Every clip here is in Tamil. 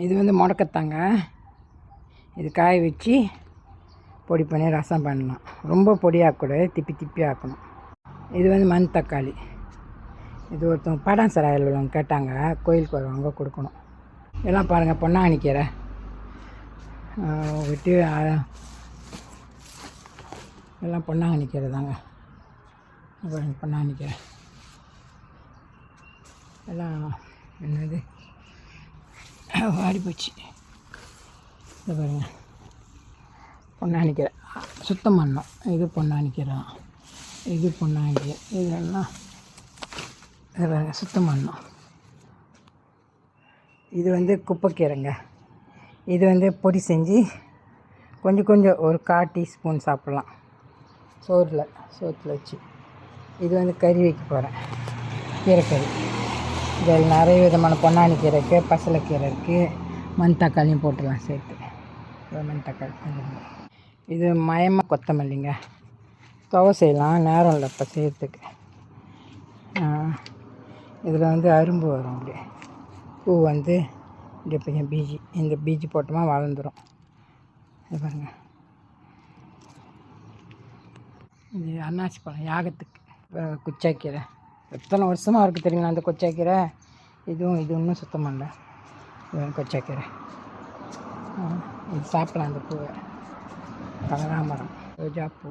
இது வந்து முடக்கத்தாங்க. இது காய வச்சு பொடி பண்ணி ரசம் பண்ணலாம். ரொம்ப பொடியாகக்கூடாது, திப்பி திப்பி ஆக்கணும். இது வந்து மண் தக்காளி. இது ஒருத்தவங்க படம் சராயில் உள்ளவங்க கேட்டாங்க, கோயிலுக்கு வருவாங்க கொடுக்கணும். இதெல்லாம் பாருங்கள், பொன்னாங்கண்ணி கீரை விட்டு எல்லாம் பொன்னாங்கண்ணி கீரை தாங்க. பொன்னாங்கண்ணி கீரை எல்லாம் என்னது வாடி போச்சு. இது பாருங்கள், பொன்னாங்கண்ணி கீரை சுத்தம் பண்ணோம். இது பொன்னாங்கண்ணி கீரை தான். இது பொன்னாங்கண்ணி கீரை. இதெல்லாம் இது பாருங்கள், சுத்தம் பண்ணோம். இது வந்து குப்பைக்கீரைங்க. இது வந்து பொடி செஞ்சு கொஞ்சம் கொஞ்சம் ஒரு 1/4 டீஸ்பூன் சாப்பிட்லாம் சோத்தில் வச்சு. இது வந்து கறி வைக்க போகிறேன், கீரைக்கறி. இதில் நிறைய விதமான பொன்னாங்கண்ணி கீரை இருக்குது, பசலைக்கீரை இருக்குது, மண் தக்காளியும் போட்டுடலாம் சேர்த்து. மண் தக்காளி. இது மயமாக கொத்தமல்லிங்க. துவை செய்யலாம், நேரம் இல்லை இப்போ செய்யறதுக்கு. இதில் வந்து அரும்பு வரும். அப்படியே பூ வந்து இப்படி கொஞ்சம் பீஜி, இந்த பீஜி போட்டோமா வளர்ந்துடும். இது பாருங்கள், இது அன்னாசி பழம் யாகத்துக்கு. குச்சாக்கீரை எத்தனை வருஷமாக இருக்குது தெரியுங்களா அந்த குச்சாக்கீரை. இது இன்னும் சுத்தம் பண்ணல. இது கொச்சாக்கீரை. இது சாப்பிட்லாம். அந்த பூவை கனகாமரம், ரோஜாப்பூ,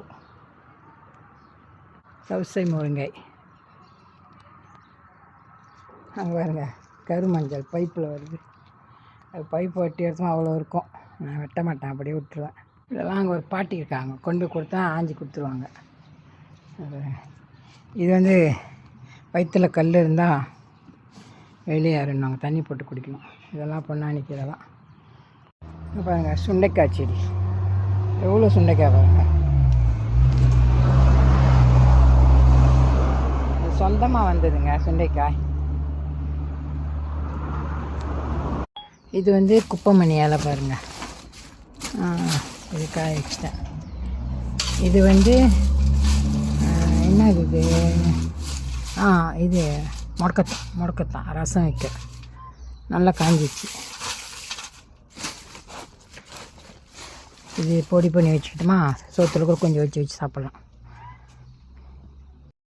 சவுசை முருங்கை. அங்கே பாருங்க, கருமஞ்சள் பைப்பில் வருது. அது பைப்பு வெட்டி எடுத்தோம், அவ்வளோ இருக்கும். நான் வெட்ட மாட்டேன், அப்படியே விட்டுருவேன். இதெல்லாம் அங்கே ஒரு பாட்டி இருக்காங்க, கொண்டு கொடுத்தா ஆஞ்சி கொடுத்துருவாங்க. இது வந்து வயிற்றில் கல் இருந்தால் வெளியேறணும், தண்ணி போட்டு குடிக்கணும். இதெல்லாம் பொன்னாங்கண்ணி கீரை தான். பாருங்கள், சுண்டைக்காய் செடி எவ்வளோ சுண்டைக்காய் பாருங்கள். இது சொந்தமாக வந்ததுங்க சுண்டைக்காய். இது வந்து குப்பைமணி இலை பாருங்கள். இது காய வச்சுட்டேன். இது வந்து என்ன இது இது முடக்கத்தான் ரசம் வைக்க நல்லா காஞ்சிச்சு. இது பொடி பண்ணி வச்சுக்கிட்டோமா, சோத்தில் கூட கொஞ்சம் வச்சு சாப்பிட்லாம்.